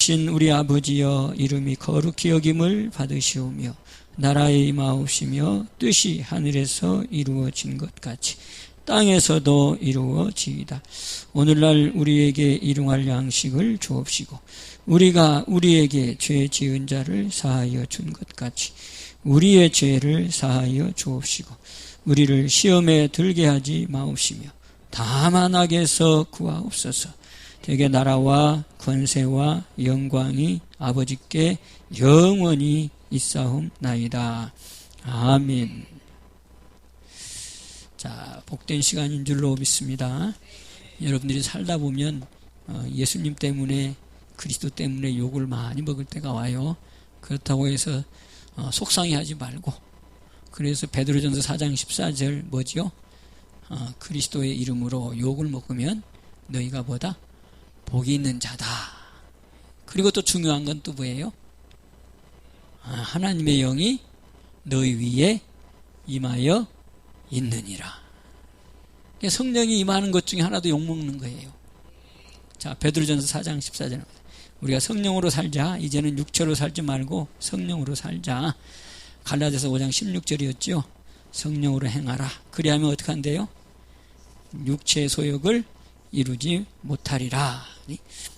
살아계신 우리 아버지여, 이름이 거룩히 여김을 받으시오며 나라의 임하옵시며 뜻이 하늘에서 이루어진 것 같이 땅에서도 이루어지이다. 오늘날 우리에게 일용할 양식을 주옵시고 우리가 우리에게 죄 지은 자를 사하여 준 것 같이 우리의 죄를 사하여 주옵시고 우리를 시험에 들게 하지 마옵시며 다만 악에서 구하옵소서. 되게 나라와 권세와 영광이 아버지께 영원히 있사옵나이다. 아멘. 자, 복된 시간인 줄로 믿습니다. 여러분들이 살다 보면 예수님 때문에, 그리스도 때문에 욕을 많이 먹을 때가 와요. 그렇다고 해서 속상해하지 말고, 그래서 베드로전서 4장 14절 뭐지요? 그리스도의 이름으로 욕을 먹으면 너희가 뭐다? 복이 있는 자다. 그리고 또 중요한 건 또 뭐예요? 하나님의 영이 너희 위에 임하여 있느니라. 성령이 임하는 것 중에 하나도 욕먹는 거예요. 자, 베드로전서 4장 14절. 우리가 성령으로 살자. 이제는 육체로 살지 말고 성령으로 살자. 갈라디아서 5장 16절이었죠. 성령으로 행하라. 그리하면 어떻게 한대요? 육체의 소욕을 이루지 못하리라.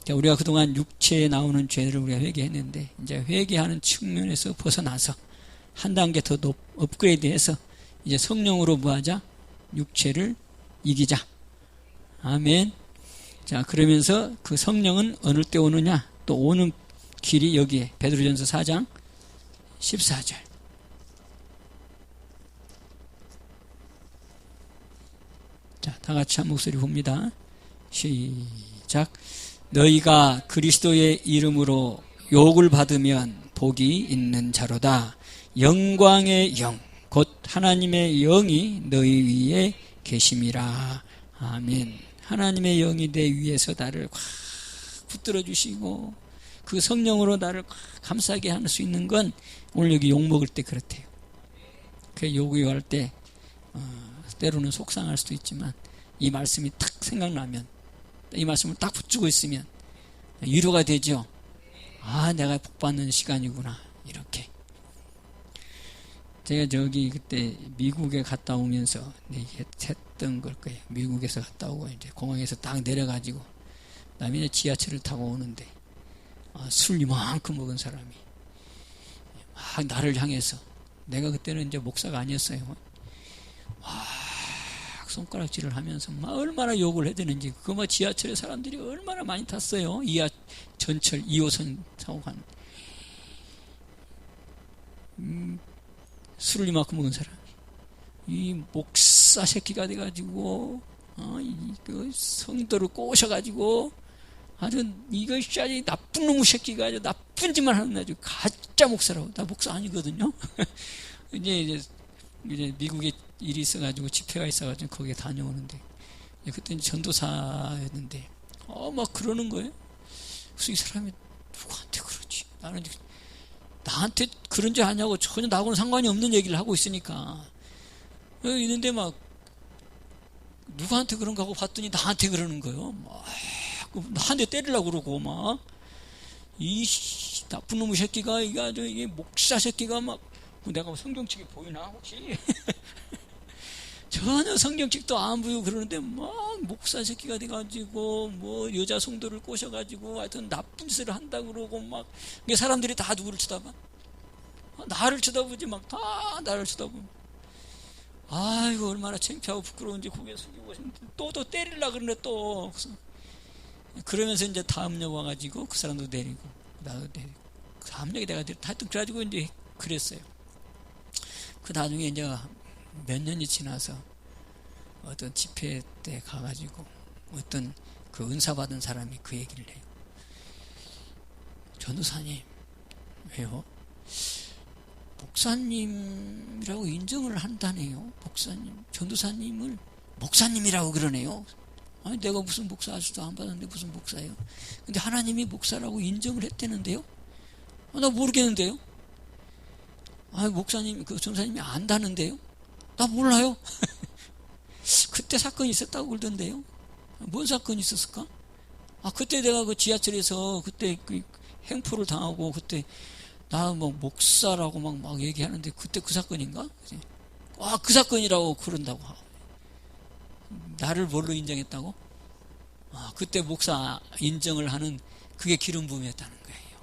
자, 우리가 그동안 육체에 나오는 죄를 우리가 회개했는데 이제 회개하는 측면에서 벗어나서 한 단계 더 업그레이드해서 이제 성령으로 뭐하자? 육체를 이기자. 아멘. 자, 그러면서 그 성령은 어느 때 오느냐? 또 오는 길이 여기에 베드로전서 4장 14절. 자, 다 같이 한 목소리 봅니다. 시작. 너희가 그리스도의 이름으로 욕을 받으면 복이 있는 자로다. 영광의 영, 곧 하나님의 영이 너희 위에 계심이라. 아멘. 하나님의 영이 내 위에서 나를 확 붙들어 주시고 그 성령으로 나를 확 감싸게 할 수 있는 건 오늘 여기 욕 먹을 때 그렇대요. 그 욕할 때 때로는 속상할 수도 있지만 이 말씀이 탁 생각나면, 이 말씀을 딱 붙들고 있으면 위로가 되죠. 아, 내가 복받는 시간이구나. 이렇게. 제가 저기 그때 미국에 갔다 오면서 했던 걸 거예요. 미국에서 갔다 오고 이제 공항에서 딱 내려가지고 그다음에 지하철을 타고 오는데 술 이만큼 먹은 사람이 막 나를 향해서, 내가 그때는 이제 목사가 아니었어요. 막 손가락질을 하면서 막 얼마나 욕을 해대는지. 그 뭐 지하철에 사람들이 얼마나 많이 탔어요. 전철 2호선 타고 가는. 술을 이만큼 먹은 사람이 이 목사 새끼가 돼가지고 그 성도를 꼬셔가지고 아주 이것이 아주 나쁜 놈의 새끼가 아주 나쁜 짓만 하는 아주 가짜 목사라고. 나 목사 아니거든요. 이제 미국에 일이 있어가지고 집회가 있어가지고 거기에 다녀오는데 그때 전도사였는데 막 그러는 거예요. 그래서 이 사람이 누구한테 그러지? 나는 나한테 그런 줄 아냐고 전혀 나하고는 상관이 없는 얘기를 하고 있으니까 있는데 막 누구한테 그런가 하고 봤더니 나한테 그러는 거예요. 막 나한테 때리려고 그러고 막 이 나쁜 놈의 새끼가 이게 목사 새끼가 막 내가 성경책이 보이나 혹시? 전혀 성경책도 안 보이고 그러는데 막 목사 새끼가 돼가지고 뭐 여자 성도를 꼬셔가지고 하여튼 나쁜 짓을 한다고 그러고 막 사람들이 다 누구를 쳐다봐? 나를 쳐다보지. 막 다 나를 쳐다보고. 아이고 얼마나 창피하고 부끄러운지 고개 숙이고 또 때리려고 그러네 또. 그러면서 이제 다음 역 와가지고 그 사람도 내리고 나도 내리고 다음 역에 내가 하여튼 그래가지고 이제 그랬어요. 그 나중에 이제 몇 년이 지나서 어떤 집회 때 가가지고 어떤 그 은사 받은 사람이 그 얘기를 해요. 전도사님, 왜요? 목사님이라고 인정을 한다네요. 목사님, 전도사님을 목사님이라고 그러네요. 아니 내가 무슨 목사 아직도 안 받았는데 무슨 목사예요? 근데 하나님이 목사라고 인정을 했다는데요? 나 모르겠는데요? 목사님, 그 전사님이 안다는데요? 나 몰라요. 그때 사건이 있었다고 그러던데요. 뭔 사건이 있었을까? 그때 내가 그 지하철에서 그때 행포를 당하고 그때 나 뭐 목사라고 막 얘기하는데 그때 그 사건인가? 와, 그 사건이라고 그런다고. 나를 뭘로 인정했다고? 아, 그때 목사 인정을 하는 그게 기름 부음이었다는 거예요.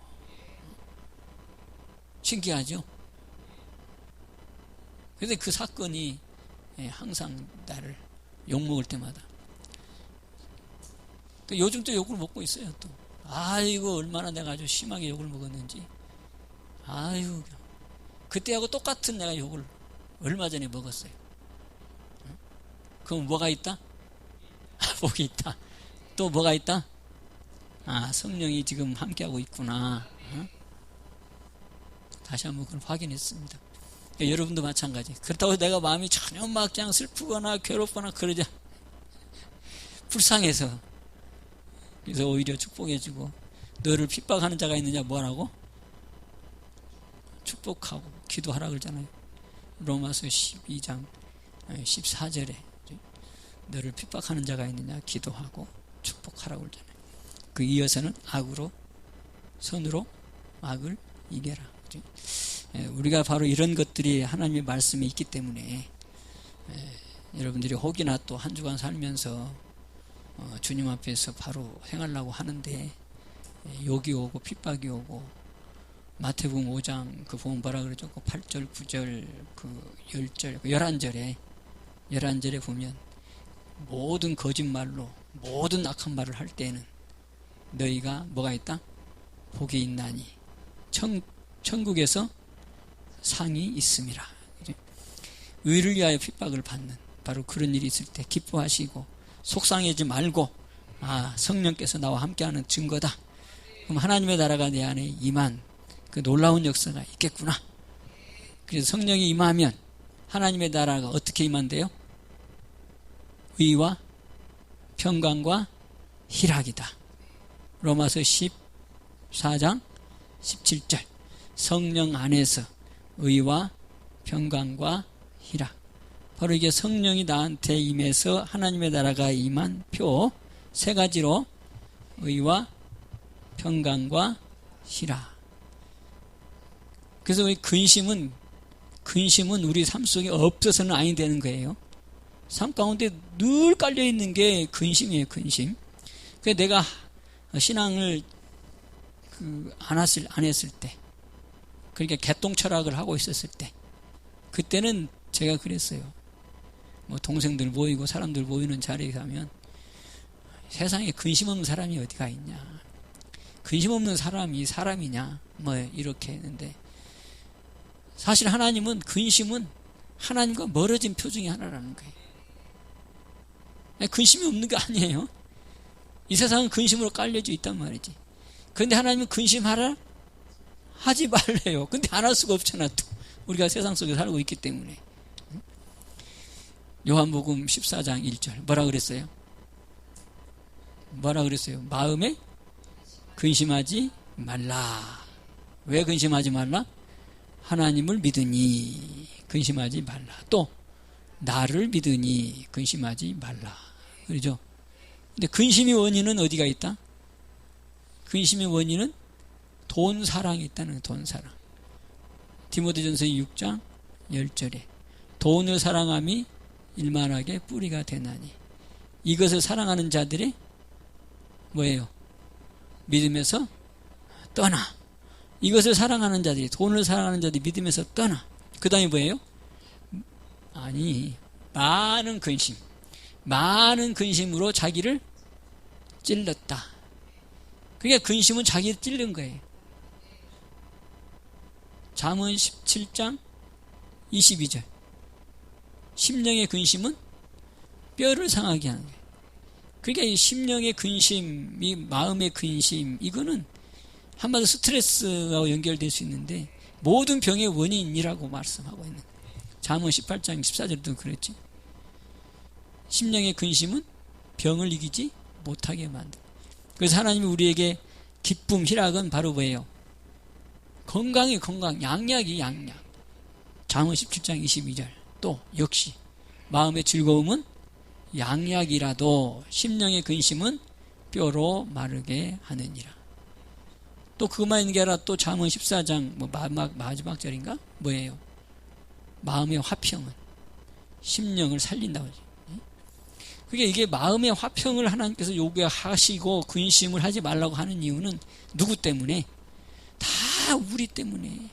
신기하죠? 근데 그 사건이 항상 나를 욕먹을 때마다 또 요즘 또 욕을 먹고 있어요. 또 아이고 얼마나 내가 아주 심하게 욕을 먹었는지. 아유, 그때하고 똑같은 내가 욕을 얼마 전에 먹었어요. 그럼 뭐가 있다? 복이 있다. 또 뭐가 있다? 아, 성령이 지금 함께하고 있구나. 다시 한번 그걸 확인했습니다. 여러분도 마찬가지. 그렇다고 내가 마음이 전혀 막 그냥 슬프거나 괴롭거나 그러지, 불쌍해서. 그래서 오히려 축복해주고, 너를 핍박하는 자가 있느냐 뭐라고? 축복하고 기도하라 그러잖아요. 로마서 12장 14절에 너를 핍박하는 자가 있느냐 기도하고 축복하라고 그러잖아요. 그 이어서는 악으로 선으로 악을 이겨라. 우리가 바로 이런 것들이 하나님의 말씀에 있기 때문에 여러분들이 혹이나 또 한 주간 살면서 주님 앞에서 바로 행하려고 하는데 욕이 오고 핍박이 오고, 마태복음 5장 그 보면 뭐라 그러죠? 그 8절, 9절, 그 10절, 그 11절에 보면 모든 거짓말로 모든 악한 말을 할 때에는 너희가 뭐가 있다? 복이 있나니 천국에서 상이 있음이라. 의를 위하여 핍박을 받는 바로 그런 일이 있을 때 기뻐하시고 속상해지지 말고, 아, 성령께서 나와 함께하는 증거다. 그럼 하나님의 나라가 내 안에 임한 그 놀라운 역사가 있겠구나. 그래서 성령이 임하면 하나님의 나라가 어떻게 임한대요? 의와 평강과 희락이다. 로마서 14장 17절. 성령 안에서 의와 평강과 희락. 바로 이게 성령이 나한테 임해서 하나님의 나라가 임한 표 세 가지로 의와 평강과 희락. 그래서 우리 근심은 우리 삶 속에 없어서는 아니 되는 거예요. 삶 가운데 늘 깔려있는 게 근심이에요, 근심. 그래서 내가 신앙을 안 했을 때, 그러니까 개똥철학을 하고 있었을 때, 그때는 제가 그랬어요. 뭐 동생들 모이고 사람들 모이는 자리에 가면 세상에 근심 없는 사람이 어디가 있냐. 근심 없는 사람이 사람이냐. 뭐 이렇게 했는데, 사실 하나님은 근심은 하나님과 멀어진 표 중에 하나라는 거예요. 근심이 없는 게 아니에요. 이 세상은 근심으로 깔려져 있단 말이지. 그런데 하나님은 근심하라? 하지 말래요. 근데 안 할 수가 없잖아. 또 우리가 세상 속에 살고 있기 때문에. 요한복음 14장 1절 뭐라 그랬어요? 마음에 근심하지 말라. 왜 근심하지 말라? 하나님을 믿으니 근심하지 말라. 또 나를 믿으니 근심하지 말라. 그러죠? 근데 근심의 원인은 어디가 있다? 근심의 원인은 돈 사랑이 있다는 거예요. 돈 사랑. 디모데전서 6장 10절에 돈을 사랑함이 일만하게 뿌리가 되나니 이것을 사랑하는 자들이 뭐예요? 믿음에서 떠나. 이것을 사랑하는 자들이, 돈을 사랑하는 자들이 믿음에서 떠나. 그 다음에 뭐예요? 아니, 많은 근심으로 자기를 찔렀다. 그러니까 근심은 자기를 찔른 거예요. 잠언 17장 22절. 심령의 근심은 뼈를 상하게 하는 거예요. 그러니까 이 심령의 근심, 이 마음의 근심, 이거는 한마디로 스트레스와 연결될 수 있는데 모든 병의 원인이라고 말씀하고 있는 거예요. 잠언 18장 14절도 그랬지. 심령의 근심은 병을 이기지 못하게 만든다. 그래서 하나님이 우리에게 기쁨, 희락은 바로 뭐예요? 건강이 건강, 양약이 양약. 잠언 17장 22절. 또 역시 마음의 즐거움은 양약이라도 심령의 근심은 뼈로 마르게 하느니라. 또 그것만 있는 게 아니라 또 잠언 14장 뭐 마지막 절인가? 뭐예요? 마음의 화평은 심령을 살린다고 하죠. 그게 이게 마음의 화평을 하나님께서 요구하시고 근심을 하지 말라고 하는 이유는 누구 때문에? 다 우리 때문에,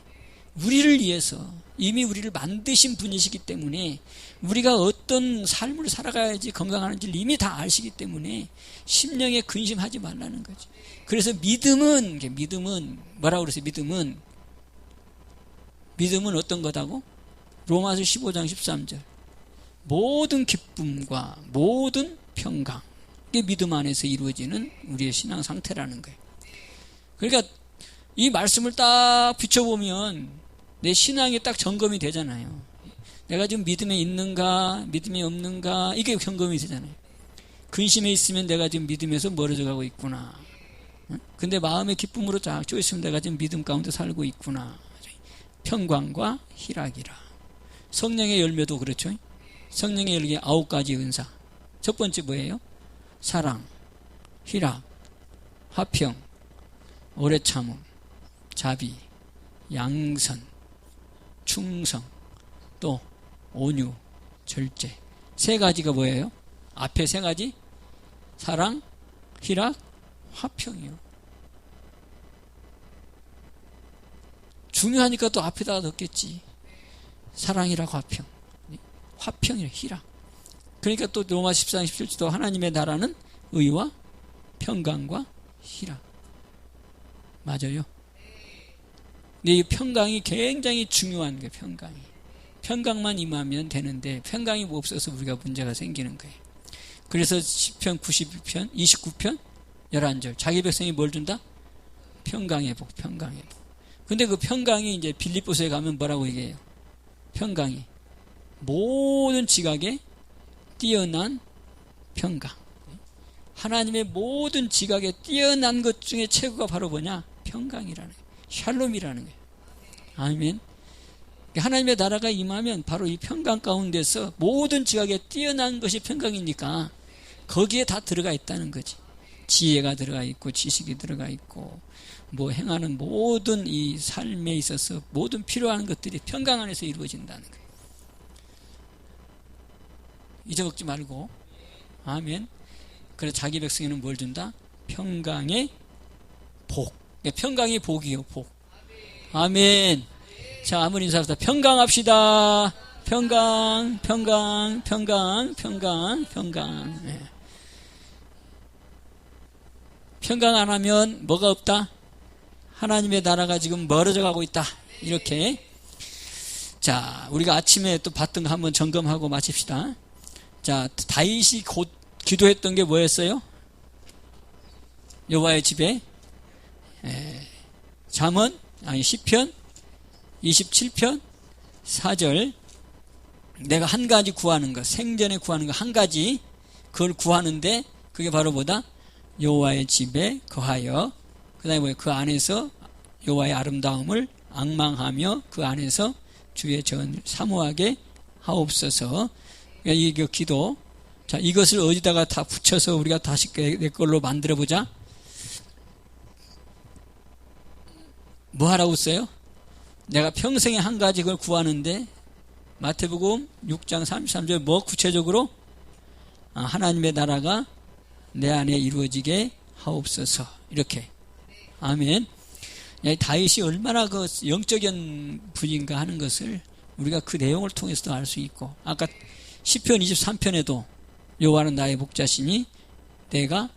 우리를 위해서 이미 우리를 만드신 분이시기 때문에 우리가 어떤 삶을 살아가야지 건강하는지를 이미 다 아시기 때문에 심령에 근심하지 말라는 거죠. 그래서 믿음은 뭐라고 그랬어요? 믿음은 어떤 거다고? 로마서 15장 13절 모든 기쁨과 모든 평강, 이게 믿음 안에서 이루어지는 우리의 신앙 상태라는 거예요. 그러니까 이 말씀을 딱 비춰보면 내 신앙이 딱 점검이 되잖아요. 내가 지금 믿음에 있는가 믿음에 없는가, 이게 점검이 되잖아요. 근심에 있으면 내가 지금 믿음에서 멀어져 가고 있구나. 근데 마음의 기쁨으로 쫙 쪼있으면 내가 지금 믿음 가운데 살고 있구나. 평강과 희락이라. 성령의 열매도 그렇죠. 성령의 열매 9가지 은사. 첫 번째 뭐예요? 사랑, 희락, 화평, 오래 참음, 자비, 양선, 충성, 또 온유, 절제. 3가지가 뭐예요? 앞에 3가지? 사랑, 희락, 화평이요. 중요하니까 또 앞에다가 넣겠지. 사랑이라 화평, 화평이라 희락. 그러니까 또 로마 14장 17절도 하나님의 나라는 의와 평강과 희락. 맞아요. 근데 이 평강이 굉장히 중요한 거예요. 평강만 임하면 되는데 평강이 없어서 우리가 문제가 생기는 거예요. 그래서 시편 92편 29편 11절 자기 백성이 뭘 준다? 평강의 복. 근데 그 평강이 이제 빌립보서에 가면 뭐라고 얘기해요? 평강이 모든 지각에 뛰어난 평강. 하나님의 모든 지각에 뛰어난 것 중에 최고가 바로 뭐냐? 평강이라는 거예요. 샬롬이라는 거예요. 아멘. 하나님의 나라가 임하면 바로 이 평강 가운데서 모든 지각에 뛰어난 것이 평강이니까 거기에 다 들어가 있다는 거지. 지혜가 들어가 있고 지식이 들어가 있고 뭐 행하는 모든 이 삶에 있어서 모든 필요한 것들이 평강 안에서 이루어진다는 거예요. 잊어먹지 말고. 아멘. 그래서 자기 백성에는 뭘 준다? 평강의 복. 평강의 복이요, 복. 아멘. 자, 한번 인사합시다. 평강합시다. 평강. 네. 평강 안 하면 뭐가 없다? 하나님의 나라가 지금 멀어져 가고 있다. 이렇게. 자, 우리가 아침에 또 봤던 거 한번 점검하고 마칩시다. 자, 다윗이 곧 기도했던 게 뭐였어요? 여호와의 집에 시편 27편 4절 내가 한 가지 구하는 것, 생전에 구하는 거 한 가지, 그걸 구하는데 그게 바로 뭐다? 여호와의 집에 거하여, 그 다음에 뭐예요? 그 안에서 여호와의 아름다움을 앙망하며 그 안에서 주의 전을 사모하게 하옵소서. 이 기도. 자, 이것을 어디다가 다 붙여서 우리가 다시 내 걸로 만들어 보자. 뭐 하라고 써요? 내가 평생에 한 가지 그걸 구하는데, 마태복음 6장 33절 뭐 구체적으로? 하나님의 나라가 내 안에 이루어지게 하옵소서. 이렇게. 아멘. 다윗이 얼마나 그 영적인 분인가 하는 것을 우리가 그 내용을 통해서도 알 수 있고, 아까 시편 23편에도 여호와는 나의 목자시니 내가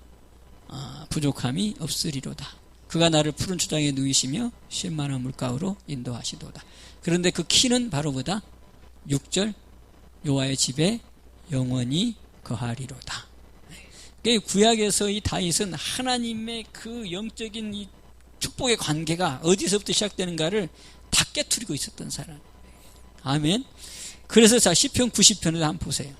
부족함이 없으리로다. 그가 나를 푸른 초장에 누이시며 쉴만한 물가로 인도하시도다. 그런데 그 키는 바로 뭐다? 6절 여호와의 집에 영원히 거하리로다. 구약에서 이 다윗은 하나님의 그 영적인 이 축복의 관계가 어디서부터 시작되는가를 다 깨트리고 있었던 사람. 아멘. 그래서 자, 시편 90편을 한번 보세요.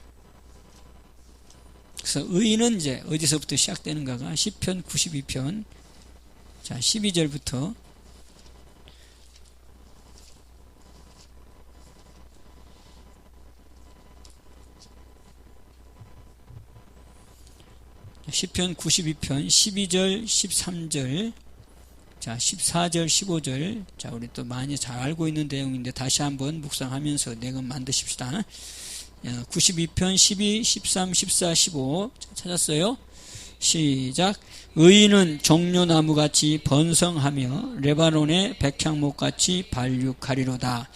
그래서 의는 이제 어디서부터 시작되는가가 시편 92편 자 12절부터 시편 92편 12절 13절 자, 14절, 15절. 자, 우리 또 많이 잘 알고 있는 내용인데 다시 한번 묵상하면서 내금 만드십시다. 92편 12, 13, 14, 15 찾았어요? 시작. 의인은 종려나무같이 번성하며 레바논의 백향목같이 발육하리로다.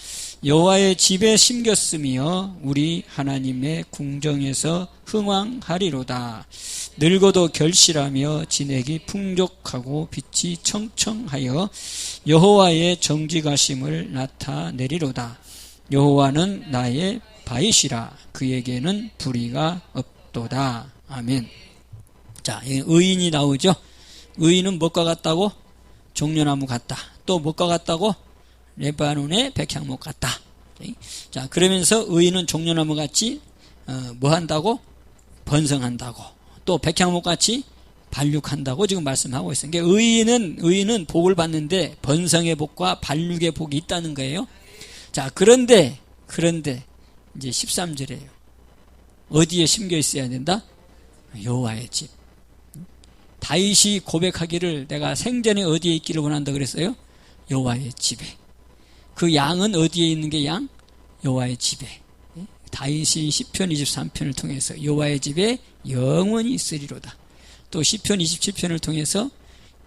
여호와의 집에 심겼으며 우리 하나님의 궁정에서 흥왕하리로다. 늙어도 결실하며 진액이 풍족하고 빛이 청청하여 여호와의 정직하심을 나타내리로다. 여호와는 나의 바이시라. 그에게는 불의가 없도다. 아멘. 자, 의인이 나오죠. 의인은 무엇과 같다고? 종려나무 같다. 또 무엇과 같다고? 레바논의 백향목 같다. 자, 그러면서 의인은 종려나무 같이 뭐 한다고? 번성한다고. 또 백향목 같이 발육한다고 지금 말씀하고 있어요. 그러니까 의인은 복을 받는데 번성의 복과 발육의 복이 있다는 거예요. 자, 그런데 이제 13절이에요. 어디에 심겨 있어야 된다? 여호와의 집. 다윗이 고백하기를 내가 생전에 어디에 있기를 원한다 그랬어요? 여호와의 집에. 그 양은 어디에 있는 게 양? 여호와의 집에. 다윗이 시편 23편을 통해서 여호와의 집에 영원히 있으리로다. 또 시편 27편을 통해서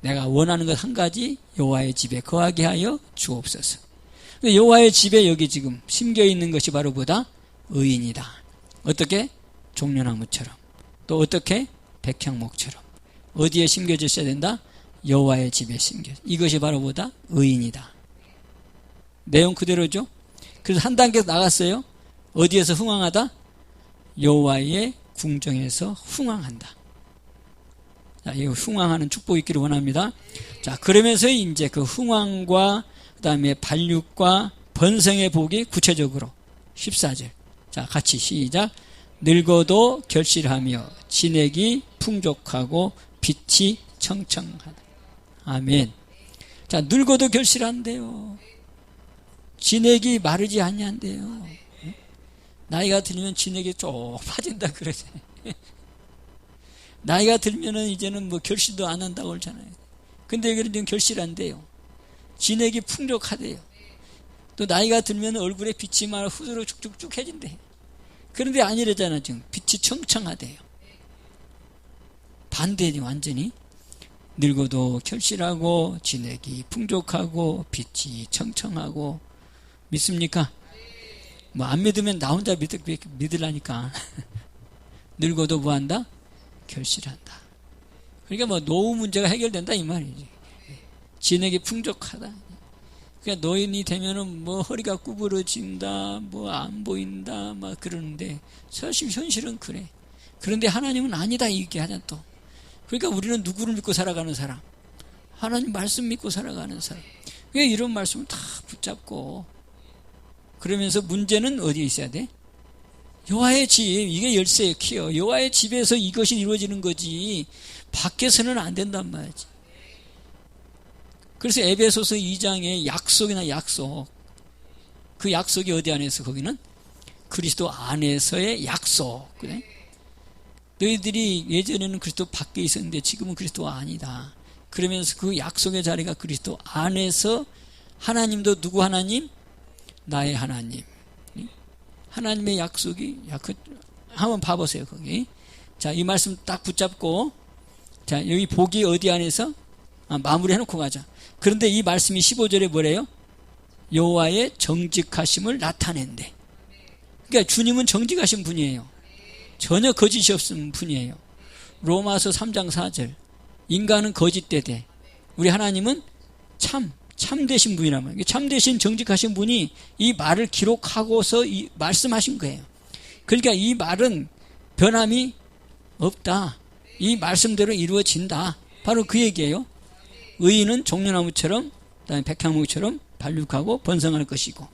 내가 원하는 것 한 가지 여호와의 집에 거하게 하여 주옵소서. 여호와의 집에 여기 지금 심겨 있는 것이 바로 뭐다? 의인이다. 어떻게? 종려나무처럼. 또 어떻게? 백향목처럼. 어디에 심겨져 있어야 된다? 여호와의 집에 심겨. 이것이 바로 뭐다? 의인이다. 내용 그대로죠. 그래서 한 단계 나갔어요. 어디에서 흥왕하다? 여호와의 궁정에서 흥왕한다. 자, 이 흥왕하는 축복이 있기를 원합니다. 자, 그러면서 이제 그 흥왕과 그다음에 발육과 번성의 복이 구체적으로 14절. 자, 같이 시작. 늙어도 결실하며 진액이 풍족하고 빛이 청청하다. 아멘. 자, 늙어도 결실한대요. 진액이 마르지 않냐는데요. 나이가 들면 진액이 쭉 빠진다 그러죠. 나이가 들면은 이제는 뭐 결실도 안 한다고 그러잖아요. 근데 여기는 결실한대요. 진액이 풍족하대요. 또 나이가 들면 얼굴에 빛이 막 후드로 쭉쭉쭉 해진대. 그런데 아니래잖아. 지금 빛이 청청하대요. 반대니 완전히. 늙어도 결실하고 진액이 풍족하고 빛이 청청하고. 믿습니까? 뭐 안 믿으면 나 혼자 믿으라니까. 늙어도 뭐한다? 결실한다. 그러니까 뭐 노후 문제가 해결된다 이 말이지. 진액이 풍족하다. 그러니까 노인이 되면은 뭐 허리가 구부러진다, 뭐 안 보인다, 막 그러는데 사실 현실은 그래. 그런데 하나님은 아니다 이렇게 하잖아 또. 그러니까 우리는 누구를 믿고 살아가는 사람? 하나님 말씀 믿고 살아가는 사람. 왜 이런 말씀을 다 붙잡고 그러면서 문제는 어디에 있어야 돼? 여호와의 집. 이게 열쇠의 키요. 여호와의 집에서 이것이 이루어지는 거지 밖에서는 안 된단 말이지. 그래서 에베소서 2장에 약속이나 약속. 그 약속이 어디 안에서 거기는? 그리스도 안에서의 약속. 그래? 너희들이 예전에는 그리스도 밖에 있었는데 지금은 그리스도 아니다. 그러면서 그 약속의 자리가 그리스도 안에서 하나님도 누구 하나님? 나의 하나님. 하나님의 약속이 한번 봐보세요 거기. 자, 이 말씀 딱 붙잡고 자, 여기 복이 어디 안에서? 마무리 해놓고 가자. 그런데 이 말씀이 15절에 뭐래요? 여호와의 정직하심을 나타낸대. 그러니까 주님은 정직하신 분이에요. 전혀 거짓이 없는 분이에요. 로마서 3장 4절. 인간은 거짓되되 우리 하나님은 참되신 분이라면 참되신 정직하신 분이 이 말을 기록하고서 이 말씀하신 거예요. 그러니까 이 말은 변함이 없다. 이 말씀대로 이루어진다. 바로 그 얘기예요. 의인은 종려나무처럼 그다음에 백향목처럼 발육하고 번성할 것이고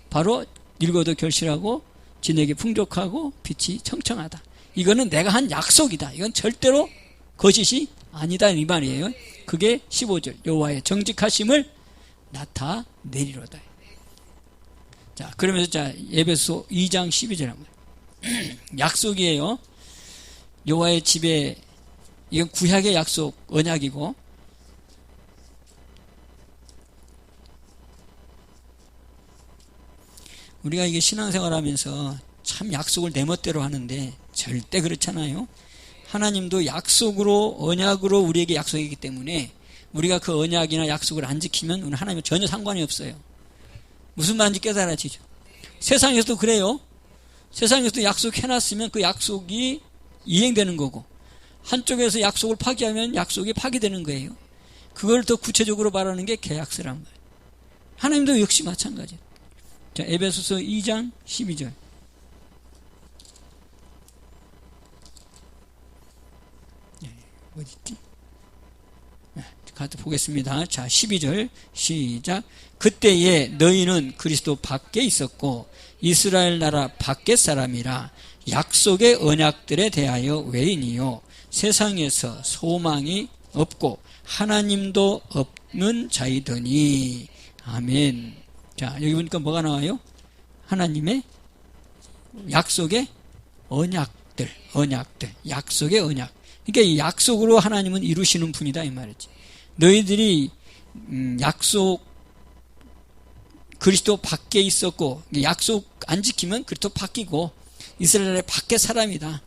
바로 늙어도 결실하고 진액이 풍족하고 빛이 청청하다. 이거는 내가 한 약속이다. 이건 절대로 거짓이 아니다 이 말이에요. 그게 15절 여호와의 정직하심을 나타내리로다. 자, 그러면서 자 에베소 2장 12절 한번 약속이에요. 여호와의 집에 이건 구약의 약속 언약이고 우리가 이게 신앙생활 하면서 참 약속을 내 멋대로 하는데 절대 그렇잖아요. 하나님도 약속으로, 언약으로 우리에게 약속이기 때문에 우리가 그 언약이나 약속을 안 지키면 우리 하나님은 전혀 상관이 없어요. 무슨 말인지 깨달아지죠. 세상에서도 그래요. 세상에서도 약속해놨으면 그 약속이 이행되는 거고, 한쪽에서 약속을 파기하면 약속이 파기되는 거예요. 그걸 더 구체적으로 말하는 게 계약서란 말이에요. 하나님도 역시 마찬가지예요. 자, 에베소서 2장 12절. 어디 있지? 같이 보겠습니다. 자, 12절 시작. 그때에 너희는 그리스도 밖에 있었고 이스라엘 나라 밖의 사람이라 약속의 언약들에 대하여 외인이요 세상에서 소망이 없고 하나님도 없는 자이더니. 아멘. 자, 여기 보니까 뭐가 나와요? 하나님의 약속의 언약들, 약속의 언약. 그러니까 이 약속으로 하나님은 이루시는 분이다 이 말이지. 너희들이 약속, 그리스도 밖에 있었고 약속 안 지키면 그리스도 바뀌고 이스라엘의 밖의 사람이다.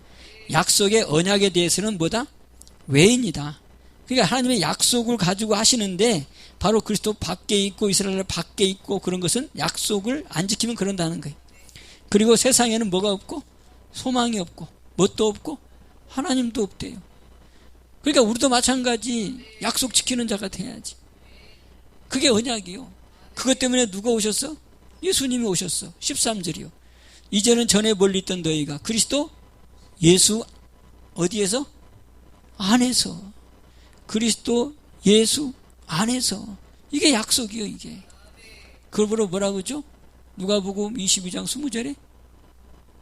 약속의 언약에 대해서는 뭐다? 외인이다. 그러니까 하나님의 약속을 가지고 하시는데 바로 그리스도 밖에 있고 이스라엘 밖에 있고 그런 것은 약속을 안 지키면 그런다는 거예요. 그리고 세상에는 뭐가 없고 소망이 없고 뭣도 없고 하나님도 없대요. 그러니까 우리도 마찬가지 약속 지키는 자가 돼야지. 그게 언약이요. 그것 때문에 누가 오셨어? 예수님이 오셨어. 13절이요. 이제는 전에 멀리 있던 너희가 그리스도 예수 어디에서? 안에서. 그리스도 예수 안에서. 이게 약속이요 이게. 그걸 보러 뭐라고 그러죠? 누가복음 22장 20절에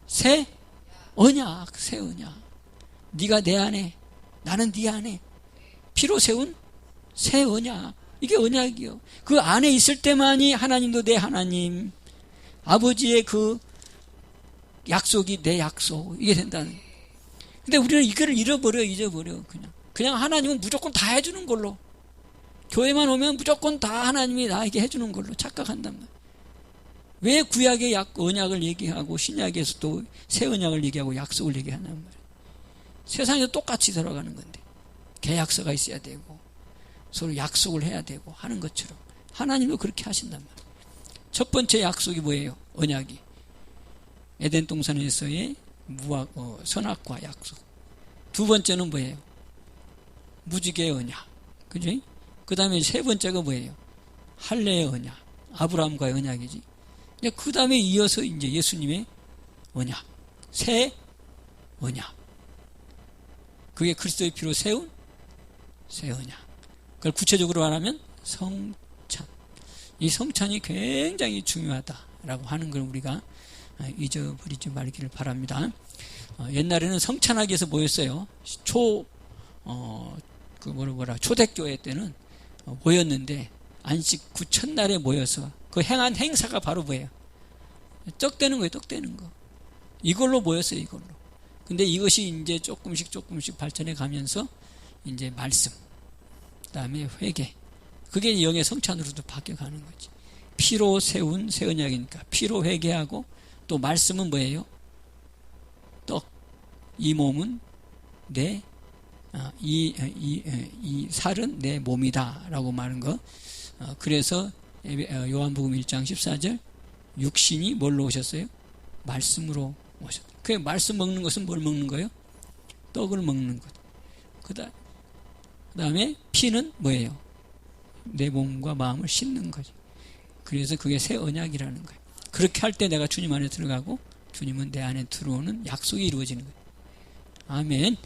새 언약, 새 언약. 네가 내 안에 나는 네 안에 피로 세운 새 언약. 이게 언약이요. 그 안에 있을 때만이 하나님도 내 하나님, 아버지의 그 약속이 내 약속, 이게 된다는. 근데 우리는 이거를 잊어버려. 그냥 하나님은 무조건 다 해주는 걸로, 교회만 오면 무조건 다 하나님이 나에게 해주는 걸로 착각한단 말이에요. 왜 구약의 언약을 얘기하고 신약에서 또 새 언약을 얘기하고 약속을 얘기하냔 말이에요. 세상에서 똑같이 들어가는 건데 계약서가 있어야 되고 서로 약속을 해야 되고 하는 것처럼 하나님도 그렇게 하신단 말이에요. 첫 번째 약속이 뭐예요? 언약이 에덴 동산에서의 선악과 약속. 두 번째는 뭐예요? 무지개의 언약. 그죠? 그 다음에 세 번째가 뭐예요? 할례의 언약. 아브라함과의 언약이지. 그 다음에 이어서 이제 예수님의 언약. 새 언약. 그게 그리스도의 피로 세운 새 언약. 그걸 구체적으로 말하면 성찬. 이 성찬이 굉장히 중요하다라고 하는 걸 우리가 잊어버리지 말기를 바랍니다. 옛날에는 성찬하기 위해서 모였어요. 초대교회 때는 모였는데 안식 구 첫날에 모여서 그 행한 행사가 바로 뭐예요? 떡대는 거예요, 떡대는 거. 이걸로 모였어요, 이걸로. 근데 이것이 이제 조금씩 발전해 가면서 이제 말씀, 그 다음에 회개. 그게 영의 성찬으로도 바뀌어가는 거지. 피로 세운 새 언약이니까 피로 회개하고 또 말씀은 뭐예요? 떡. 이 몸은 이 살은 내 몸이다 라고 말하는 거. 그래서 요한복음 1장 14절 육신이 뭘로 오셨어요? 말씀으로 오셨다. 그 말씀 먹는 것은 뭘 먹는 거예요? 떡을 먹는 것. 그 다음에 피는 뭐예요? 내 몸과 마음을 씻는 거지. 그래서 그게 새 언약이라는 거예요. 그렇게 할 때 내가 주님 안에 들어가고 주님은 내 안에 들어오는 약속이 이루어지는 거예요. 아멘.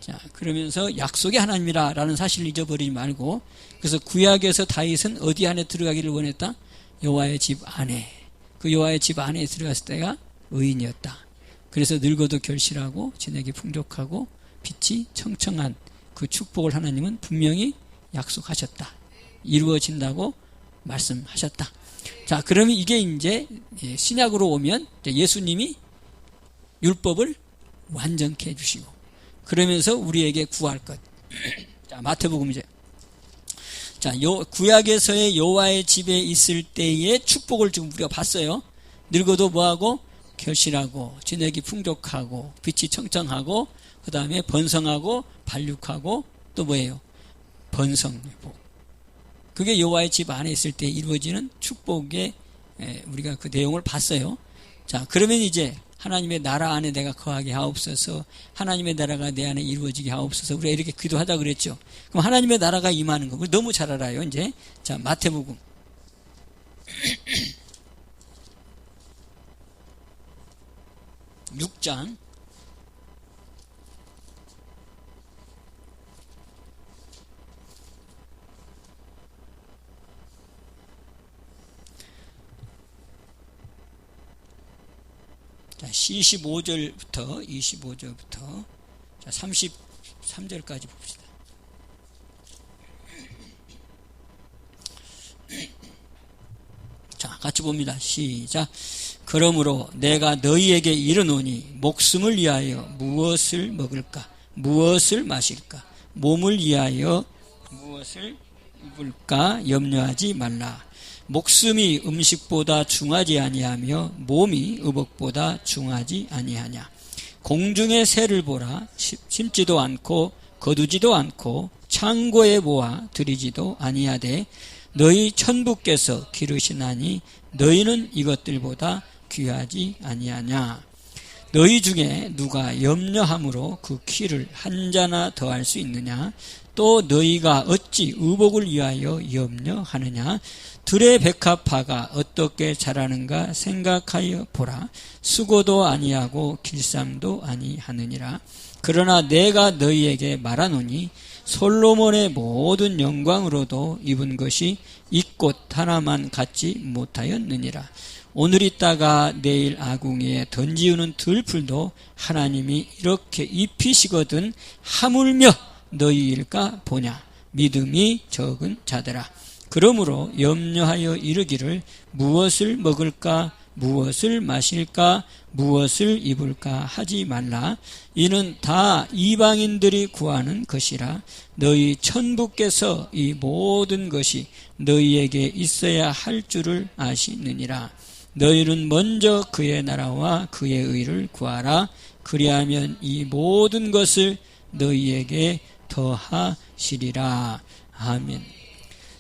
자, 그러면서 약속의 하나님이라는 사실을 잊어버리지 말고, 그래서 구약에서 다윗은 어디 안에 들어가기를 원했다? 여호와의 집 안에. 그 여호와의 집 안에 들어갔을 때가 의인이었다. 그래서 늙어도 결실하고 진액이 풍족하고 빛이 청청한 그 축복을 하나님은 분명히 약속하셨다. 이루어진다고 말씀하셨다. 자, 그러면 이게 이제 신약으로 오면 예수님이 율법을 완전케 해주시고 그러면서 우리에게 구할 것. 자, 마태복음 이제. 자, 구약에서의 여호와의 집에 있을 때의 축복을 지금 우리가 봤어요. 늙어도 뭐하고? 결실하고 진액이 풍족하고 빛이 청청하고 그 다음에 번성하고 발육하고 또 뭐예요? 번성복. 그게 여호와의 집 안에 있을 때 이루어지는 축복의 우리가 그 내용을 봤어요. 자, 그러면 이제 하나님의 나라 안에 내가 거하게 하옵소서, 하나님의 나라가 내 안에 이루어지게 하옵소서, 우리가 이렇게 기도하자 그랬죠. 그럼 하나님의 나라가 임하는 거, 우리 너무 잘 알아요, 이제. 자, 마태복음. 6장. 자, 25절부터 자, 33절까지 봅시다. 자, 같이 봅니다. 시작. 그러므로 내가 너희에게 이르노니 목숨을 위하여 무엇을 먹을까? 무엇을 마실까? 몸을 위하여 무엇을 입을까? 염려하지 말라. 목숨이 음식보다 중하지 아니하며 몸이 의복보다 중하지 아니하냐. 공중의 새를 보라. 심지도 않고 거두지도 않고 창고에 모아 들이지도 아니하되 너희 천부께서 기르시나니 너희는 이것들보다 귀하지 아니하냐. 너희 중에 누가 염려함으로 그 키를 한 자나 더할 수 있느냐. 또 너희가 어찌 의복을 위하여 염려하느냐. 들의 백합화가 어떻게 자라는가 생각하여 보라. 수고도 아니하고 길쌈도 아니하느니라. 그러나 내가 너희에게 말하노니 솔로몬의 모든 영광으로도 입은 것이 이 꽃 하나만 갖지 못하였느니라. 오늘 있다가 내일 아궁이에 던지우는 들풀도 하나님이 이렇게 입히시거든 하물며 너희일까 보냐. 믿음이 적은 자들아. 그러므로 염려하여 이르기를 무엇을 먹을까, 무엇을 마실까, 무엇을 입을까 하지 말라. 이는 다 이방인들이 구하는 것이라. 너희 천부께서 이 모든 것이 너희에게 있어야 할 줄을 아시느니라. 너희는 먼저 그의 나라와 그의 의를 구하라. 그리하면 이 모든 것을 너희에게 더하시리라. 아멘.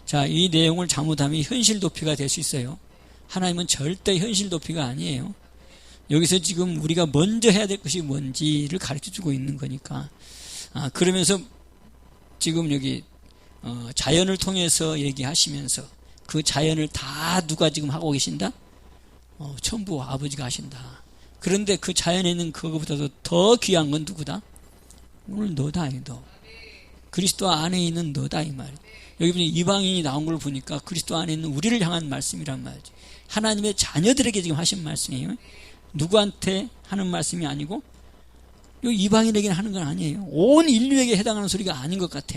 자, 이 내용을 잘못하면 현실 도피가 될 수 있어요. 하나님은 절대 현실 도피가 아니에요. 여기서 지금 우리가 먼저 해야 될 것이 뭔지를 가르쳐주고 있는 거니까. 그러면서 지금 여기 자연을 통해서 얘기하시면서 그 자연을 다 누가 지금 하고 계신다? 천부 아버지가 하신다. 그런데 그 자연에 있는 그거보다도 더 귀한 건 누구다? 오늘 너다, 너. 그리스도 안에 있는 너다, 이 말이야. 여기 보니 이방인이 나온 걸 보니까 그리스도 안에 있는 우리를 향한 말씀이란 말이지. 하나님의 자녀들에게 지금 하신 말씀이에요. 누구한테 하는 말씀이 아니고 이방인에게는 하는 건 아니에요. 온 인류에게 해당하는 소리가 아닌 것 같아.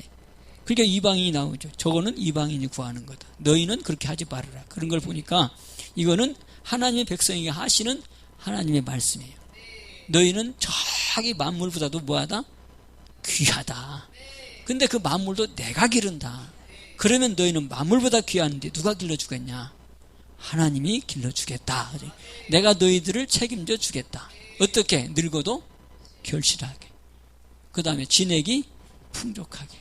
그러니까 이방인이 나오죠. 저거는 이방인이 구하는 거다. 너희는 그렇게 하지 말아라. 그런 걸 보니까 이거는 하나님의 백성에게 하시는 하나님의 말씀이에요. 너희는 저기 만물보다도 뭐하다? 귀하다. 근데 그 만물도 내가 기른다. 그러면 너희는 만물보다 귀한데 누가 길러주겠냐? 하나님이 길러주겠다. 내가 너희들을 책임져 주겠다. 어떻게? 늙어도 결실하게. 그 다음에 진액이 풍족하게.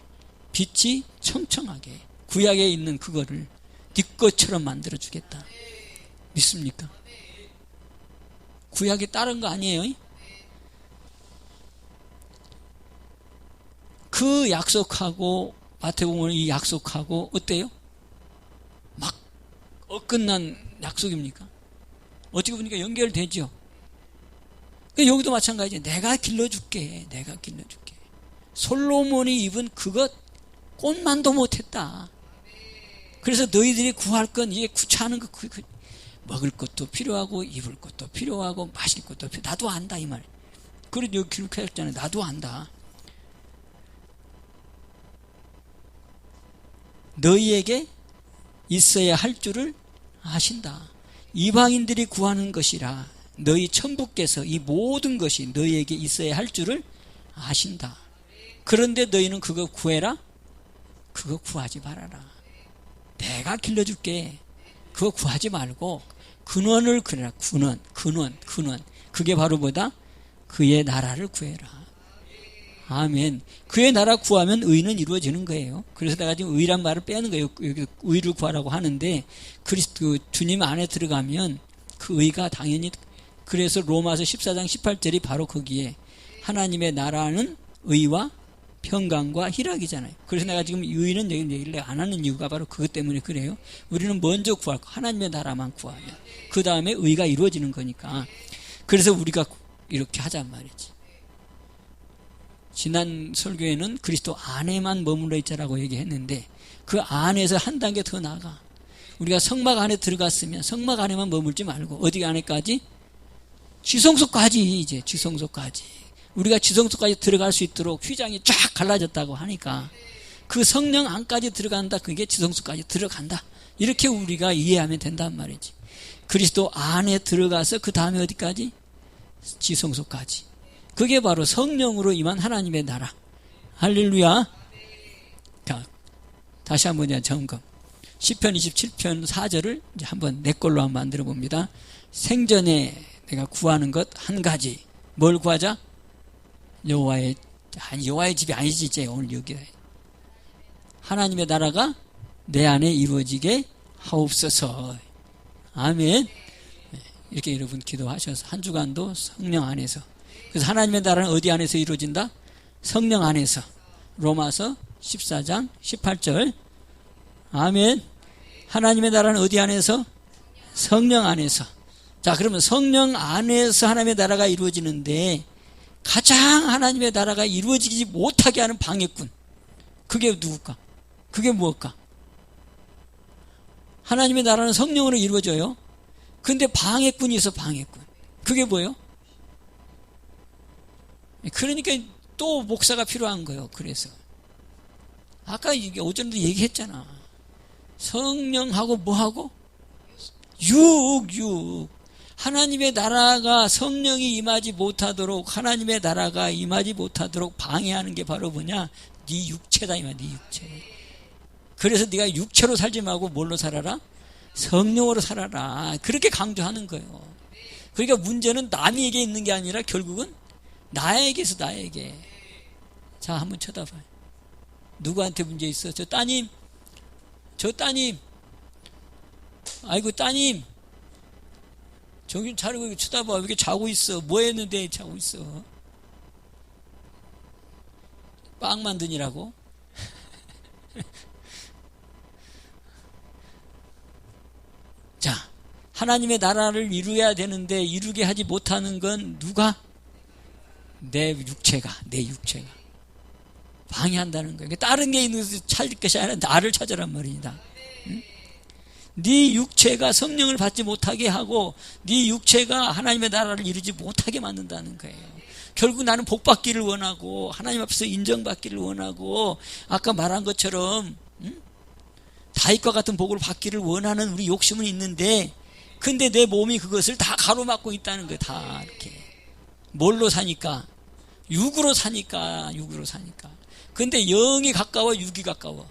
빛이 청청하게. 구약에 있는 그거를 네 것처럼 만들어 주겠다. 믿습니까? 구약에 따른 거 아니에요? 그 약속하고 마태복음은 이 약속하고 어때요? 막 엇끝난 약속입니까? 어떻게 보니까 연결되죠. 여기도 마찬가지예요. 내가 길러줄게. 내가 길러줄게. 솔로몬이 입은 그것 꽃만도 못했다. 그래서 너희들이 구할 건 이게 구차하는 거 먹을 것도 필요하고 입을 것도 필요하고 마실 것도 필요하고 나도 안다 이 말. 그래도 여기 기록하셨잖아요. 나도 안다. 너희에게 있어야 할 줄을 아신다. 이방인들이 구하는 것이라 너희 천부께서 이 모든 것이 너희에게 있어야 할 줄을 아신다. 그런데 너희는 그거 구해라? 그거 구하지 말아라. 내가 길러줄게. 그거 구하지 말고 근원을 그래라. 근원. 그게 바로 뭐다? 그의 나라를 구해라. 아멘. 그의 나라 구하면 의는 이루어지는 거예요. 그래서 내가 지금 의란 말을 빼는 거예요. 여기 의를 구하라고 하는데 그리스도 주님 안에 들어가면 그 의가 당연히, 그래서 로마서 14장 18절이 바로 거기에 하나님의 나라는 의와 평강과 희락이잖아요. 그래서 내가 지금 의는 얘기를 안 하는 이유가 바로 그것 때문에 그래요. 우리는 먼저 구할 거, 하나님의 나라만 구하면 그 다음에 의가 이루어지는 거니까. 그래서 우리가 이렇게 하잔 말이지. 지난 설교에는 그리스도 안에만 머물러 있자라고 얘기했는데 그 안에서 한 단계 더 나가. 우리가 성막 안에 들어갔으면 성막 안에만 머물지 말고 어디 안에까지? 지성소까지. 이제 지성소까지. 우리가 지성소까지 들어갈 수 있도록 휘장이 쫙 갈라졌다고 하니까 그 성령 안까지 들어간다. 그게 지성소까지 들어간다. 이렇게 우리가 이해하면 된단 말이지. 그리스도 안에 들어가서 그 다음에 어디까지? 지성소까지. 그게 바로 성령으로 임한 하나님의 나라. 할렐루야. 자, 다시 한번 점검. 시편 27편 4절을 이제 한번 내 걸로 한번 만들어 봅니다. 생전에 내가 구하는 것 한 가지. 뭘 구하자? 여호와의 집이 아니지 이제 오늘 여기. 하나님의 나라가 내 안에 이루어지게 하옵소서. 아멘. 이렇게 여러분 기도하셔서 한 주간도 성령 안에서. 그래서 하나님의 나라는 어디 안에서 이루어진다? 성령 안에서. 로마서 14장 18절. 아멘. 하나님의 나라는 어디 안에서? 성령 안에서. 자, 그러면 성령 안에서 하나님의 나라가 이루어지는데 가장 하나님의 나라가 이루어지지 못하게 하는 방해꾼. 그게 누굴까? 그게 무엇일까? 하나님의 나라는 성령으로 이루어져요. 근데 방해꾼이 있어, 방해꾼. 그게 뭐예요? 그러니까 또 목사가 필요한 거예요. 그래서 아까 이게 오전에도 얘기했잖아. 성령하고 뭐하고? 육. 하나님의 나라가 성령이 임하지 못하도록, 하나님의 나라가 임하지 못하도록 방해하는 게 바로 뭐냐? 네 육체다, 이말. 네 육체. 그래서 네가 육체로 살지 말고 뭘로 살아라? 성령으로 살아라. 그렇게 강조하는 거예요. 그러니까 문제는 남에게 있는 게 아니라 결국은 나에게서 나에게. 자, 한번 쳐다봐요. 누구한테 문제 있어? 저 따님. 아이고, 따님. 정신 차리고 쳐다봐. 왜 이렇게 자고 있어? 뭐 했는데 자고 있어? 빵 만드니라고? 자, 하나님의 나라를 이루어야 되는데 이루게 하지 못하는 건 누가? 내 육체가 방해한다는 거예요. 다른 게 있는 것을 찾을 것이 아니라 나를 찾으란 말입니다. 응? 네 육체가 성령을 받지 못하게 하고 네 육체가 하나님의 나라를 이루지 못하게 만든다는 거예요. 결국 나는 복 받기를 원하고 하나님 앞에서 인정받기를 원하고 아까 말한 것처럼 다윗과 같은 복을 받기를 원하는 우리 욕심은 있는데 근데 내 몸이 그것을 다 가로막고 있다는 거예요. 다 이렇게. 뭘로 사니까? 육으로 사니까. 근데 영이 가까워, 육이 가까워?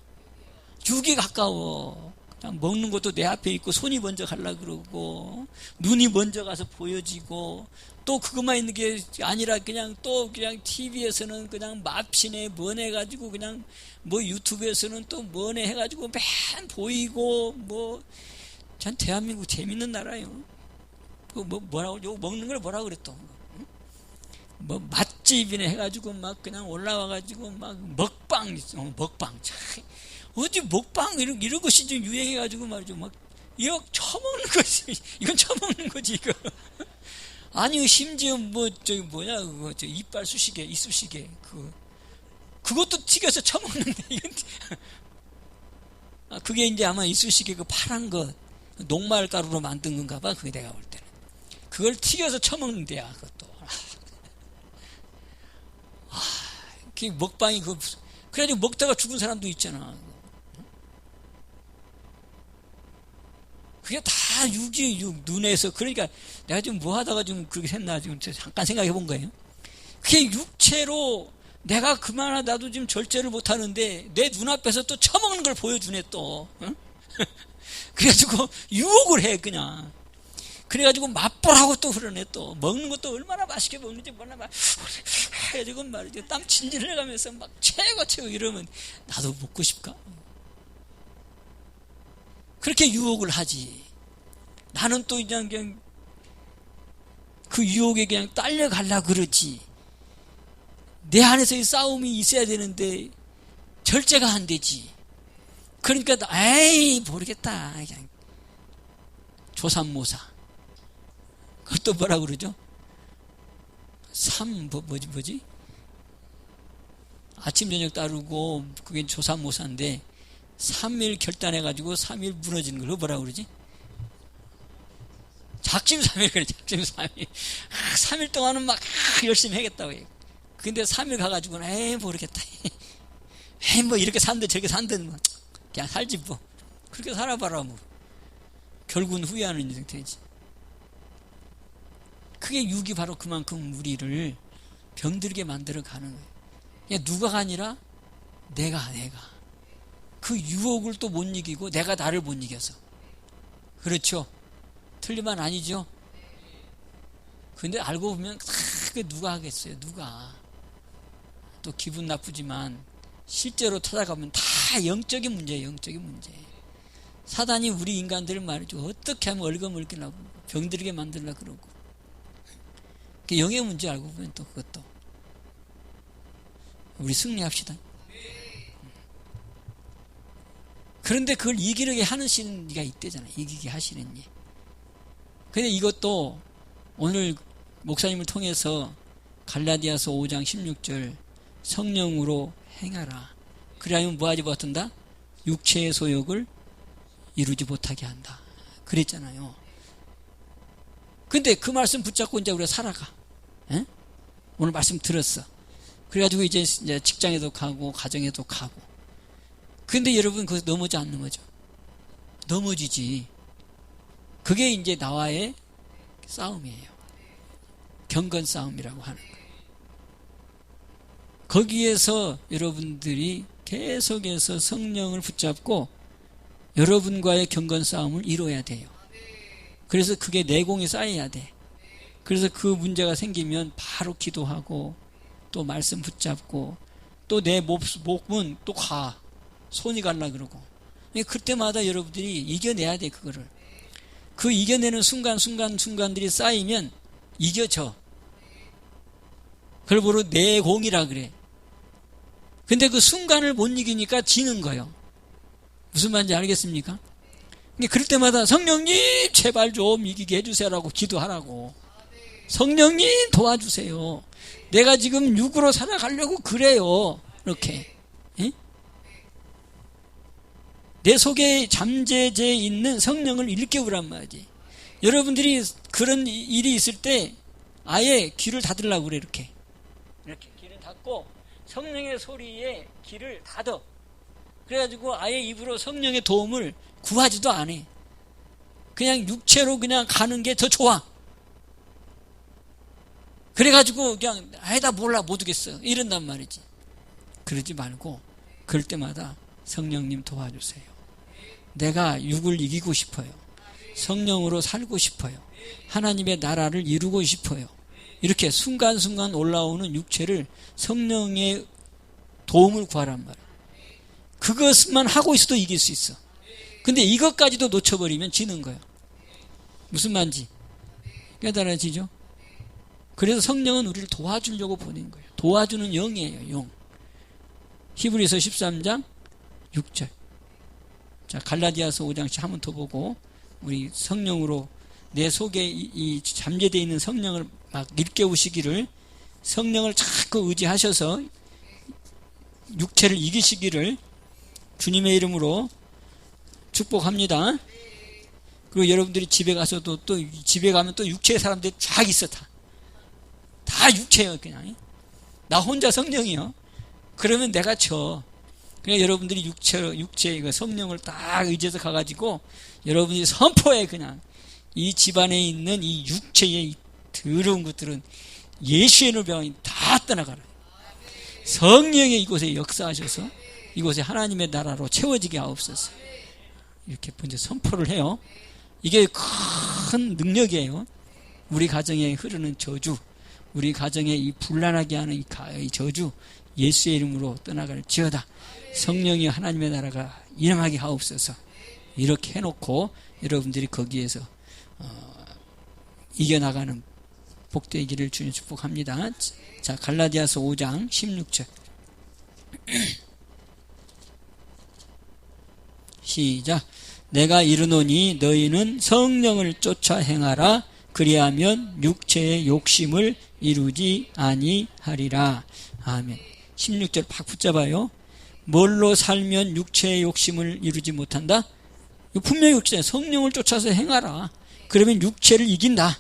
육이 가까워. 그냥 먹는 것도 내 앞에 있고 손이 먼저 가려고 그러고 눈이 먼저 가서 보여지고 또 그것만 있는 게 아니라 그냥 TV에서는 그냥 맙시네 뭐네 해가지고 그냥 뭐 유튜브에서는 또 뭐네 해가지고 맨 보이고 뭐 전 대한민국 재밌는 나라예요. 뭐라고 요 먹는 걸 뭐라고 그랬어? 뭐 맛집이네 해가지고 막 그냥 올라와가지고 막 먹방 어디 먹방 이런 것이 좀 유행해가지고 말이죠. 막 이거 처먹는 거지. 이건 처먹는 거지 이거. 아니 심지어 뭐 저기 뭐냐 그거 저 이빨 쑤시개 이쑤시개 그것도 튀겨서 처먹는데 이건 그게 이제 아마 이쑤시개 그 파란 거 녹말 가루로 만든 건가 봐. 그게 내가 볼 때는 그걸 튀겨서 처먹는 데야 그것도. 그 먹방이 그래가지고 먹다가 죽은 사람도 있잖아. 그게 다 육이 눈에서. 그러니까 내가 지금 뭐 하다가 좀 그렇게 했나 지금 잠깐 생각해 본 거예요. 그게 육체로 내가 그만하다도 지금 절제를 못 하는데 내 눈앞에서 또 처먹는 걸 보여주네 또. 그래가지고 유혹을 해 그냥. 그래가지고 맛보라고 또 그러네. 또 먹는 것도 얼마나 맛있게 먹는지 몰라. 막 해가지고 말이죠. 땀 질질 흘려가면서 막 최고 이러면 나도 먹고 싶까? 그렇게 유혹을 하지. 나는 또 그냥 그 유혹에 그냥 딸려가려고 그러지. 내 안에서의 싸움이 있어야 되는데 절제가 안 되지. 그러니까 에이 모르겠다. 그냥 조삼모사. 그것도 뭐라 그러죠? 뭐지? 아침 저녁 따르고 그게 조삼모사인데 3일 결단해가지고 3일 무너지는 걸 뭐라 그러지? 작심삼일 그래. 작심삼일. 3일 동안은 막 열심히 하겠다고 해. 근데 3일 가가지고는 에이 모르겠다. 에이 뭐 이렇게 산든 저렇게 산든 뭐 그냥 살지 뭐. 그렇게 살아봐라 뭐. 결국은 후회하는 인생 되지. 그게 육이 바로 그만큼 우리를 병들게 만들어 가는 거예요. 그냥 누가가 아니라 내가 그 유혹을 또 못 이기고 내가 나를 못 이겨서. 그렇죠? 틀린 말 아니죠? 근데 알고 보면 그게 누가 하겠어요? 누가. 또 기분 나쁘지만 실제로 찾아가면 다 영적인 문제예요. 영적인 문제. 사단이 우리 인간들을 말이죠. 어떻게 하면 얼거물게 하고 병들게 만들려고 그러고. 영의 문제 알고 보면 또 그것도. 우리 승리합시다. 그런데 그걸 이기려게 하는 이가 있대잖아요. 이기게 하시는 이. 근데 이것도 오늘 목사님을 통해서 갈라디아서 5장 16절 성령으로 행하라. 그래야면 뭐하지 못한다? 육체의 소욕을 이루지 못하게 한다. 그랬잖아요. 근데 그 말씀 붙잡고 이제 우리가 살아가. 에? 오늘 말씀 들었어. 그래가지고 이제 직장에도 가고 가정에도 가고. 근데 여러분 거기서 넘어지 안 넘어져? 넘어지지. 그게 이제 나와의 싸움이에요. 경건 싸움이라고 하는 거예요. 거기에서 여러분들이 계속해서 성령을 붙잡고 여러분과의 경건 싸움을 이뤄야 돼요. 그래서 그게 내공이 쌓여야 돼. 그래서 그 문제가 생기면 바로 기도하고 또 말씀 붙잡고 또 내 몸은 또 가. 손이 갈라 그러고. 그때마다 여러분들이 이겨내야 돼, 그거를. 그 이겨내는 순간들이 쌓이면 이겨져. 그걸 바로 내공이라 그래. 근데 그 순간을 못 이기니까 지는 거예요. 무슨 말인지 알겠습니까? 그럴 때마다 성령님 제발 좀 이기게 해주세요라고 기도하라고. 성령님 도와주세요. 내가 지금 육으로 살아가려고 그래요. 이렇게. 에? 내 속에 잠재돼 있는 성령을 일깨우란 말이지. 여러분들이 그런 일이 있을 때 아예 귀를 닫으려고 그래. 이렇게 귀를 닫고 성령의 소리에 귀를 닫아. 그래가지고 아예 입으로 성령의 도움을 구하지도 않아. 그냥 육체로 그냥 가는 게 더 좋아. 그래가지고 그냥 나 몰라 못 오겠어 이런단 말이지. 그러지 말고 그럴 때마다 성령님 도와주세요. 내가 육을 이기고 싶어요. 성령으로 살고 싶어요. 하나님의 나라를 이루고 싶어요. 이렇게 순간순간 올라오는 육체를 성령의 도움을 구하란 말이에요. 그것만 하고 있어도 이길 수 있어. 근데 이것까지도 놓쳐버리면 지는 거예요. 무슨 말인지 깨달아지죠? 그래서 성령은 우리를 도와주려고 보낸 거예요. 도와주는 영이에요. 영. 히브리서 13장 6절. 자, 갈라디아서 5장씩 한번 더 보고 우리 성령으로 내 속에 이 잠재되어 있는 성령을 막 일깨우시기를, 성령을 자꾸 의지하셔서 육체를 이기시기를 주님의 이름으로 축복합니다. 그리고 여러분들이 집에 가서도 또 집에 가면 또 육체의 사람들이 쫙 있어. 다 육체예요. 그냥 나 혼자 성령이요. 그러면 내가 져. 그냥 여러분들이 육체의 성령을 딱 의지해서 가가지고 여러분이 선포해. 그냥 이 집안에 있는 이 육체의 더러운 것들은 예수의 이름을 병하니 다 떠나가라. 성령의 이곳에 역사하셔서 이곳에 하나님의 나라로 채워지게 하옵소서. 이렇게 먼저 선포를 해요. 이게 큰 큰 능력이에요. 우리 가정에 흐르는 저주, 우리 가정에 이 불난하게 하는 이 저주, 예수의 이름으로 떠나갈지어다. 성령이 하나님의 나라가 임하게 하옵소서. 이렇게 해놓고 여러분들이 거기에서 이겨나가는 복되기를 주님 축복합니다. 자, 갈라디아서 5장 16절 시작. 내가 이르노니 너희는 성령을 쫓아 행하라. 그리하면 육체의 욕심을 이루지 아니하리라. 아멘. 16절 팍 붙잡아요. 뭘로 살면 육체의 욕심을 이루지 못한다? 분명히 육체, 성령을 쫓아서 행하라. 그러면 육체를 이긴다.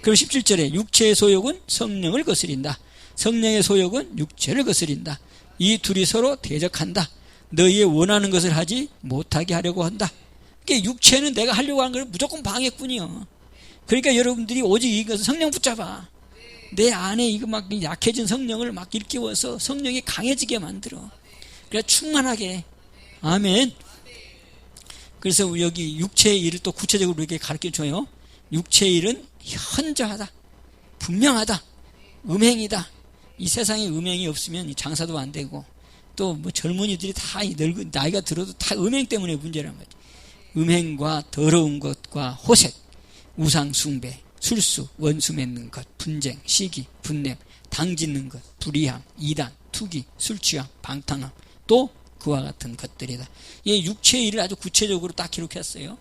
그럼 17절에 육체의 소욕은 성령을 거스린다. 성령의 소욕은 육체를 거스린다. 이 둘이 서로 대적한다. 너희의 원하는 것을 하지 못하게 하려고 한다. 그러니까 육체는 내가 하려고 하는 걸 무조건 방해꾼이요. 그러니까 여러분들이 오직 이것을 성령 붙잡아. 내 안에 이거 막 약해진 성령을 막 일깨워서 성령이 강해지게 만들어. 그래 충만하게. 아멘. 그래서 여기 육체의 일을 또 구체적으로 이렇게 가르쳐줘요. 육체의 일은 현저하다, 분명하다, 음행이다. 이 세상에 음행이 없으면 장사도 안 되고, 또 뭐 젊은이들이 다 나이가 들어도 다 음행 때문에 문제란 말이야. 음행과 더러운 것과 호색, 우상 숭배, 술수, 원수 맺는 것, 분쟁, 시기, 분냄, 당짓는 것, 불의함, 이단, 투기, 술취함, 방탕함, 또 그와 같은 것들이다. 이 육체의 일을 아주 구체적으로 딱 기록했어요.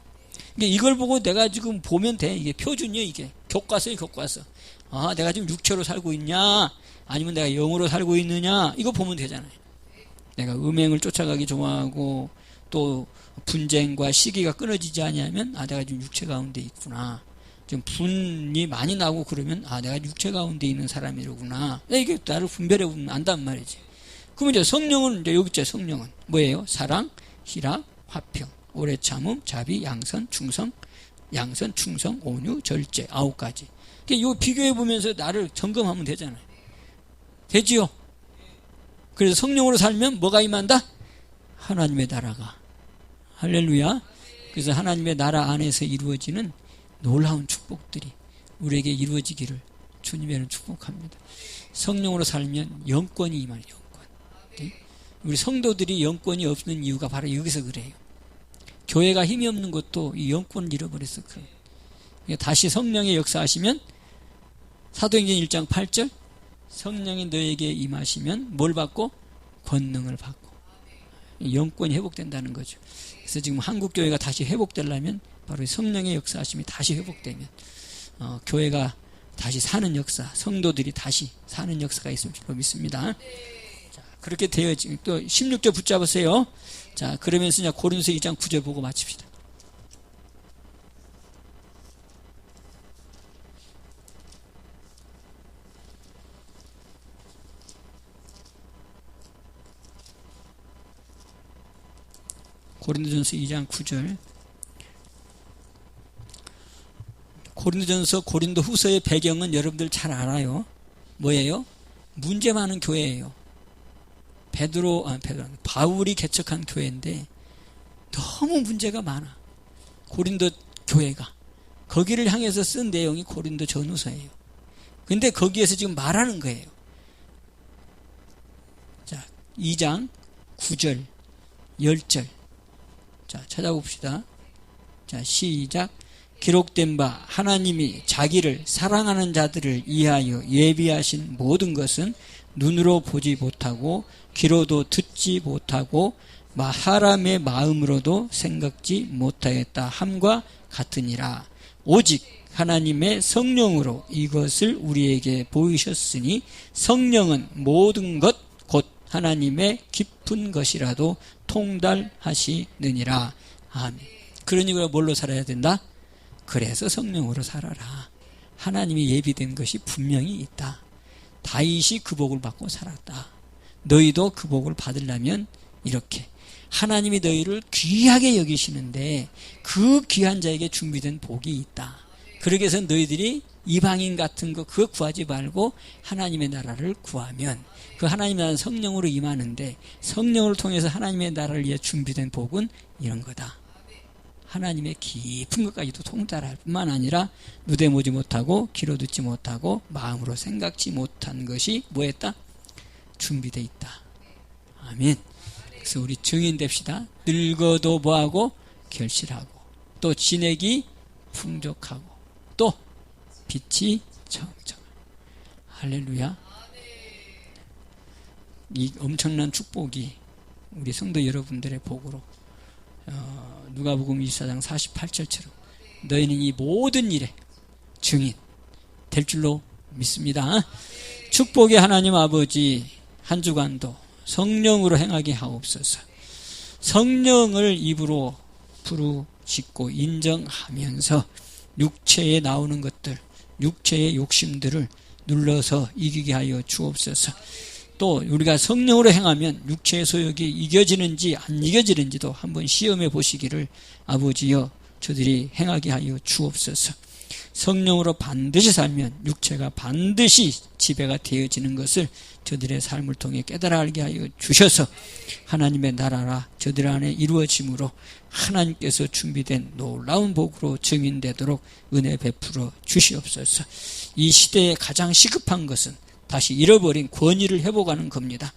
이걸 보고 내가 지금 보면 돼. 이게 표준이에요. 이게 교과서예요. 교과서. 아, 내가 지금 육체로 살고 있냐, 아니면 내가 영으로 살고 있느냐, 이거 보면 되잖아요. 내가 음행을 쫓아가기 좋아하고 또 분쟁과 시기가 끊어지지 않냐면, 아, 내가 지금 육체 가운데 있구나. 좀 분이 많이 나고 그러면, 아, 내가 육체 가운데 있는 사람이로구나. 이게 나를 분별해 보면 안단 말이지. 그러면 이제 성령은, 이제 여기 있죠. 성령은 뭐예요? 사랑, 희락, 화평, 오래 참음, 자비, 양선, 충성, 온유, 절제, 9가지. 이거 비교해 보면서 나를 점검하면 되잖아요. 되지요? 그래서 성령으로 살면 뭐가 임한다? 하나님의 나라가. 할렐루야. 그래서 하나님의 나라 안에서 이루어지는 놀라운 축복들이 우리에게 이루어지기를 주님의 축복합니다. 성령으로 살면 영권이 임하는 영권. 우리 성도들이 영권이 없는 이유가 바로 여기서 그래요. 교회가 힘이 없는 것도 이 영권을 잃어버렸어. 다시 성령의 역사하시면, 사도행전 1장 8절, 성령이 너에게 임하시면 뭘 받고? 권능을 받고. 영권이 회복된다는 거죠. 그래서 지금 한국교회가 다시 회복되려면 바로 성령의 역사하심이 다시 회복되면 교회가 다시 사는 역사, 성도들이 다시 사는 역사가 있을 줄로 믿습니다. 자, 그렇게 되어지. 또 16절 붙잡으세요. 자, 그러면서 이제 고린도서 2장 9절 보고 마칩시다. 고린도전서 2장 9절. 고린도전서 고린도후서의 배경은 여러분들 잘 알아요. 뭐예요? 문제 많은 교회예요. 바울이 개척한 교회인데 너무 문제가 많아. 고린도 교회가. 거기를 향해서 쓴 내용이 고린도 전후서예요. 근데 거기에서 지금 말하는 거예요. 자, 2장 9절, 10절. 자, 찾아봅시다. 자, 시작. 기록된 바 하나님이 자기를 사랑하는 자들을 위하여 예비하신 모든 것은 눈으로 보지 못하고 귀로도 듣지 못하고 사람의 마음으로도 생각지 못하였다 함과 같으니라. 오직 하나님의 성령으로 이것을 우리에게 보이셨으니 성령은 모든 것 곧 하나님의 깊은 것이라도 통달하시느니라. 아멘. 그러니 우리가 뭘로 살아야 된다? 그래서 성령으로 살아라. 하나님이 예비된 것이 분명히 있다. 다윗이 그 복을 받고 살았다. 너희도 그 복을 받으려면 이렇게 하나님이 너희를 귀하게 여기시는데 그 귀한 자에게 준비된 복이 있다. 그러기 위해서 너희들이 이방인 같은 거 그거 구하지 말고 하나님의 나라를 구하면 그 하나님의 나라는 성령으로 임하는데 성령을 통해서 하나님의 나라를 위해 준비된 복은 이런 거다. 하나님의 깊은 것까지도 통달할 뿐만 아니라 눈에 보지 못하고 귀로 듣지 못하고 마음으로 생각지 못한 것이 뭐했다? 준비되어 있다. 아멘. 그래서 우리 증인 됩시다. 늙어도 뭐하고? 결실하고, 또 진액이 풍족하고, 또 빛이 청청. 할렐루야. 이 엄청난 축복이 우리 성도 여러분들의 복으로 누가복음 24장 48절처럼 너희는 이 모든 일에 증인 될 줄로 믿습니다. 축복의 하나님 아버지, 한 주간도 성령으로 행하게 하옵소서. 성령을 입으로 부르짖고 인정하면서 육체에 나오는 것들, 육체의 욕심들을 눌러서 이기게 하여 주옵소서. 또 우리가 성령으로 행하면 육체의 소욕이 이겨지는지 안 이겨지는지도 한번 시험해 보시기를 아버지여 저들이 행하게 하여 주옵소서. 성령으로 반드시 살면 육체가 반드시 지배가 되어지는 것을 저들의 삶을 통해 깨달아 알게 하여 주셔서 하나님의 나라라 저들 안에 이루어짐으로 하나님께서 준비된 놀라운 복으로 증인되도록 은혜 베풀어 주시옵소서. 이 시대에 가장 시급한 것은 다시 잃어버린 권위를 회복하는 겁니다.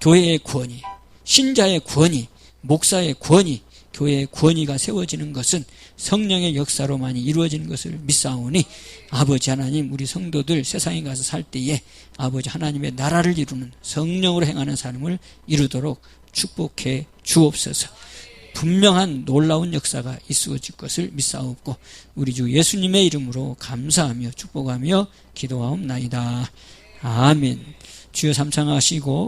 교회의 권위, 신자의 권위, 목사의 권위, 교회의 권위가 세워지는 것은 성령의 역사로만이 이루어지는 것을 믿사오니 아버지 하나님, 우리 성도들 세상에 가서 살 때에 아버지 하나님의 나라를 이루는 성령으로 행하는 삶을 이루도록 축복해 주옵소서. 분명한 놀라운 역사가 있어질 것을 믿사옵고 우리 주 예수님의 이름으로 감사하며 축복하며 기도하옵나이다. 아멘. 주여 삼창하시고